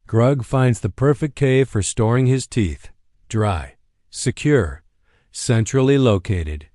Grug finds the perfect cave for storing his teeth. Dry, secure, centrally located,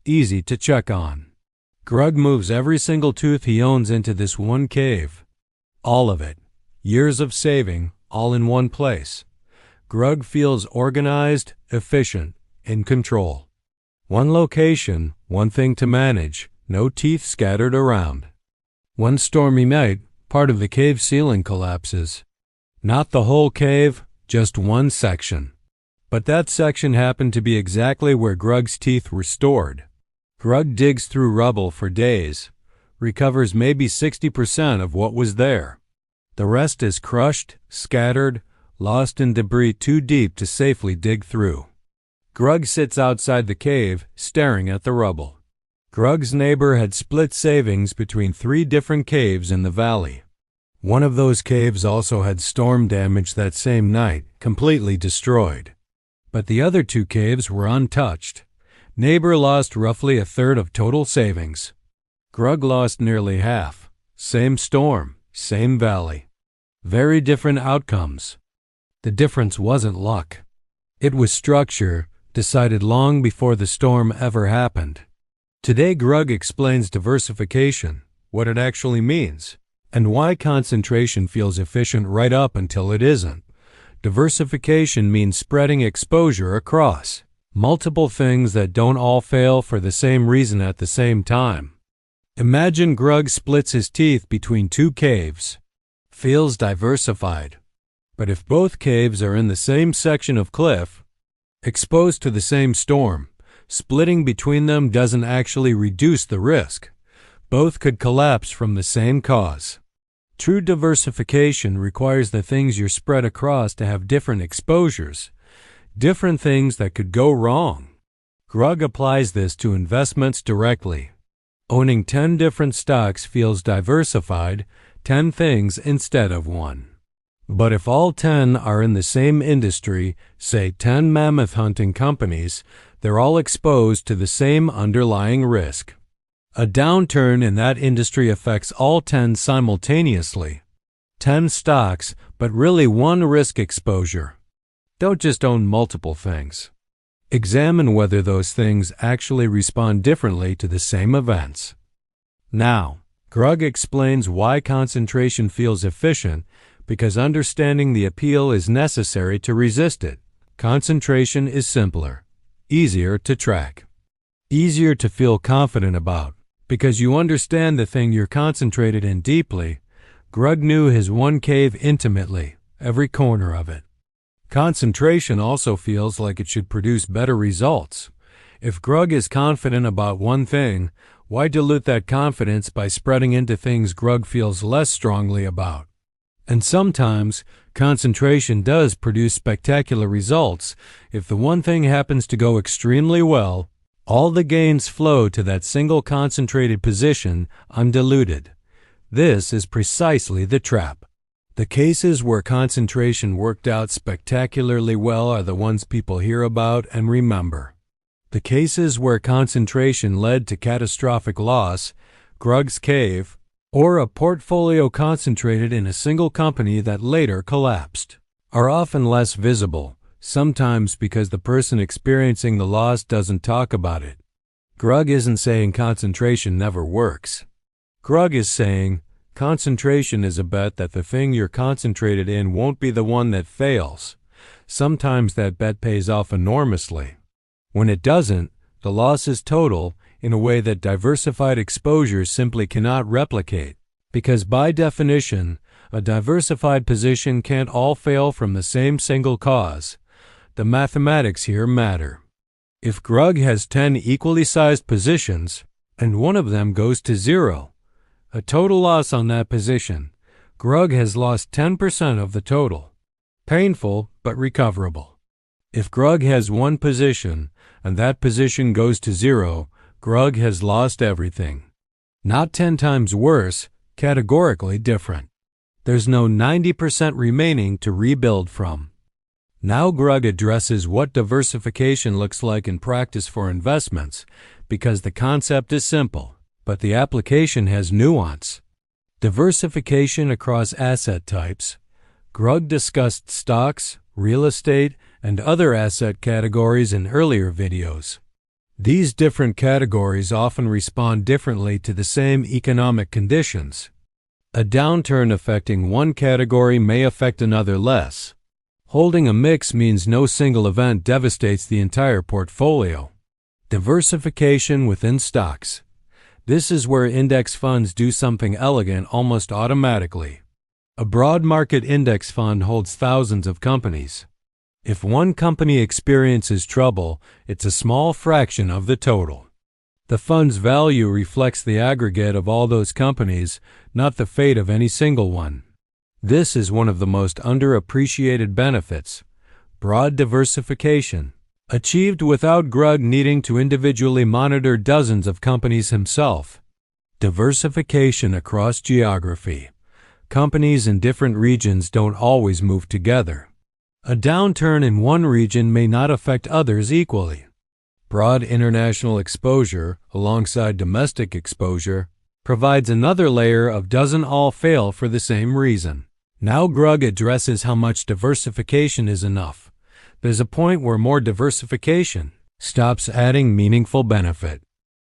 easy to check on. Grug moves every single tooth he owns into this one cave. All of it. Years of saving, all in one place. Grug feels organized, efficient, in control. One location, one thing to manage, no teeth scattered around. One stormy night, part of the cave ceiling collapses. Not the whole cave, just one section. But that section happened to be exactly where Grug's teeth were stored. Grug digs through rubble for days, recovers maybe 60% of what was there. The rest is crushed, scattered, lost in debris too deep to safely dig through. Grug sits outside the cave, staring at the rubble. Grug's neighbor had split savings between 3 different caves in the valley. One of those caves also had storm damage that same night, completely destroyed. But the other 2 caves were untouched. Neighbor lost roughly a third of total savings. Grug lost nearly half. Same storm, same valley. Very different outcomes. The difference wasn't luck. It was structure, decided long before the storm ever happened. Today Grug explains diversification, what it actually means, and why concentration feels efficient right up until it isn't. Diversification means spreading exposure across multiple things that don't all fail for the same reason at the same time. Imagine Grug splits his teeth between 2 caves. Feels diversified. But if both caves are in the same section of cliff, exposed to the same storm, splitting between them doesn't actually reduce the risk. Both could collapse from the same cause. True diversification requires the things you're spread across to have different exposures, different things that could go wrong. Grug applies this to investments directly. Owning 10 different stocks feels diversified, 10 things instead of one. But if all 10 are in the same industry, say 10 mammoth hunting companies, they're all exposed to the same underlying risk. A downturn in that industry affects all 10 simultaneously. 10 stocks, but really one risk exposure. Don't just own multiple things. Examine whether those things actually respond differently to the same events. Now, Grug explains why concentration feels efficient, because understanding the appeal is necessary to resist it. Concentration is simpler, easier to track, easier to feel confident about. Because you understand the thing you're concentrated in deeply. Grug knew his one cave intimately, every corner of it. Concentration also feels like it should produce better results. If Grug is confident about one thing, why dilute that confidence by spreading into things Grug feels less strongly about? And sometimes, concentration does produce spectacular results. If the one thing happens to go extremely well, all the gains flow to that single concentrated position, undiluted. This is precisely the trap. The cases where concentration worked out spectacularly well are the ones people hear about and remember. The cases where concentration led to catastrophic loss, Grug's cave, or a portfolio concentrated in a single company that later collapsed, are often less visible. Sometimes because the person experiencing the loss doesn't talk about it. Grug isn't saying concentration never works. Grug is saying concentration is a bet that the thing you're concentrated in won't be the one that fails. Sometimes that bet pays off enormously. When it doesn't, the loss is total in a way that diversified exposures simply cannot replicate. Because by definition, a diversified position can't all fail from the same single cause. The mathematics here matter. If Grug has 10 equally sized positions, and one of them goes to 0, a total loss on that position, Grug has lost 10% of the total. Painful, but recoverable. If Grug has one position, and that position goes to 0, Grug has lost everything. Not 10 times worse, categorically different. There's no 90% remaining to rebuild from. Now Grug addresses what diversification looks like in practice for investments, because the concept is simple, but the application has nuance. Diversification across asset types, Grug discussed stocks, real estate, and other asset categories in earlier videos. These different categories often respond differently to the same economic conditions. A downturn affecting one category may affect another less. Holding a mix means no single event devastates the entire portfolio. Diversification within stocks. This is where index funds do something elegant almost automatically. A broad market index fund holds thousands of companies. If one company experiences trouble, it's a small fraction of the total. The fund's value reflects the aggregate of all those companies, not the fate of any single one. This is one of the most underappreciated benefits. Broad diversification. Achieved without Grug needing to individually monitor dozens of companies himself. Diversification across geography. Companies in different regions don't always move together. A downturn in one region may not affect others equally. Broad international exposure, alongside domestic exposure, provides another layer of doesn't all fail for the same reason. Now Grug addresses how much diversification is enough. There's a point where more diversification stops adding meaningful benefit.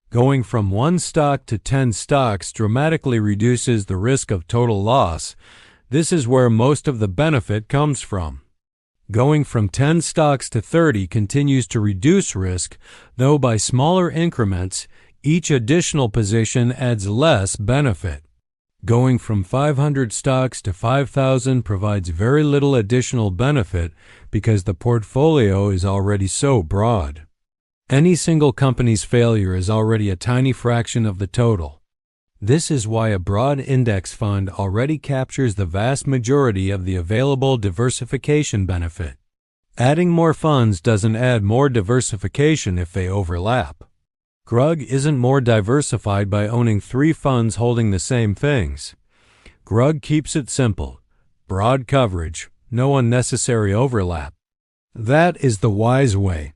Going from 1 stock to 10 stocks dramatically reduces the risk of total loss. This is where most of the benefit comes from. Going from 10 stocks to 30 continues to reduce risk, though by smaller increments, each additional position adds less benefit. Going from 500 stocks to 5,000 provides very little additional benefit because the portfolio is already so broad. Any single company's failure is already a tiny fraction of the total. This is why a broad index fund already captures the vast majority of the available diversification benefit. Adding more funds doesn't add more diversification if they overlap. Grug isn't more diversified by owning 3 funds holding the same things. Grug keeps it simple. Broad coverage, no unnecessary overlap. That is the wise way.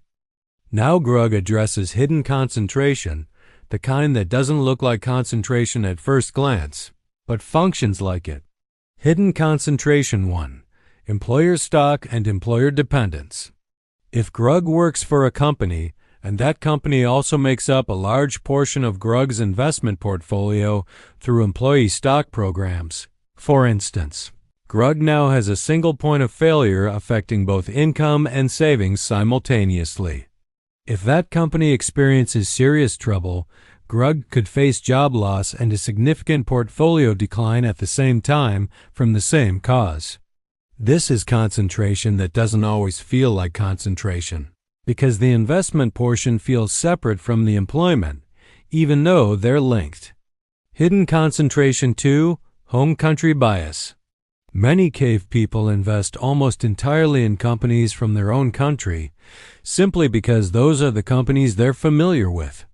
Now Grug addresses hidden concentration, the kind that doesn't look like concentration at first glance, but functions like it. Hidden concentration 1. Employer stock and employer dependence. If Grug works for a company, and that company also makes up a large portion of Grug's investment portfolio through employee stock programs. For instance, Grug now has a single point of failure affecting both income and savings simultaneously. If that company experiences serious trouble, Grug could face job loss and a significant portfolio decline at the same time from the same cause. This is concentration that doesn't always feel like concentration, because the investment portion feels separate from the employment, even though they're linked. Hidden concentration 2. Home country bias. Many cave people invest almost entirely in companies from their own country, simply because those are the companies they're familiar with.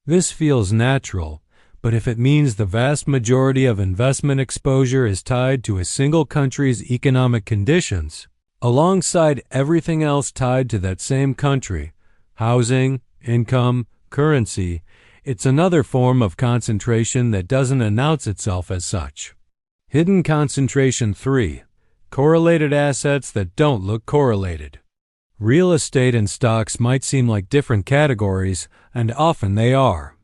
This feels natural, but if it means the vast majority of investment exposure is tied to a single country's economic conditions, alongside everything else tied to that same country, housing, income, currency, it's another form of concentration that doesn't announce itself as such. Hidden concentration 3. Correlated assets that don't look correlated. Real estate and stocks might seem like different categories, and often they are.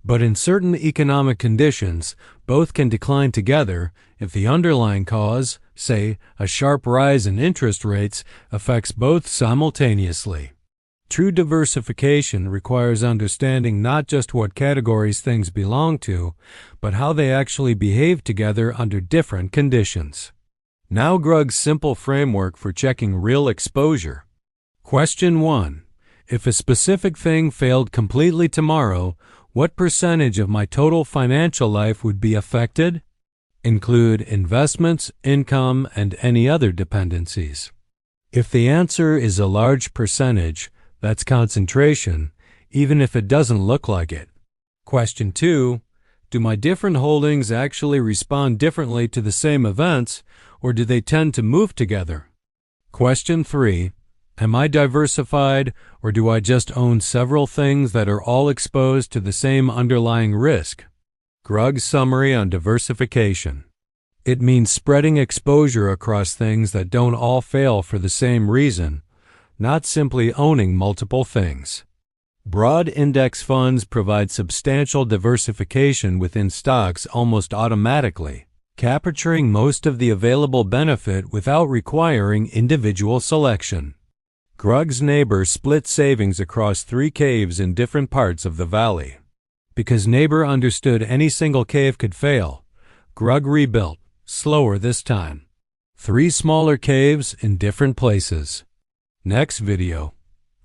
But in certain economic conditions, both can decline together if the underlying cause, say, a sharp rise in interest rates, affects both simultaneously. True diversification requires understanding not just what categories things belong to, but how they actually behave together under different conditions. Now Grug's simple framework for checking real exposure. Question 1. If a specific thing failed completely tomorrow, what percentage of my total financial life would be affected? Include investments, income, and any other dependencies. If the answer is a large percentage, that's concentration, even if it doesn't look like it. Question 2. Do my different holdings actually respond differently to the same events, or do they tend to move together? Question 3. Am I diversified, or do I just own several things that are all exposed to the same underlying risk? Grug's summary on diversification. It means spreading exposure across things that don't all fail for the same reason, not simply owning multiple things. Broad index funds provide substantial diversification within stocks almost automatically, capturing most of the available benefit without requiring individual selection. Grug's neighbor split savings across 3 caves in different parts of the valley. Because neighbor understood any single cave could fail, Grug rebuilt, slower this time. 3 smaller caves in different places. Next video.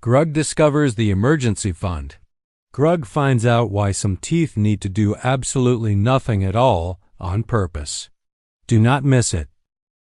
Grug discovers the emergency fund. Grug finds out why some teeth need to do absolutely nothing at all on purpose. Do not miss it.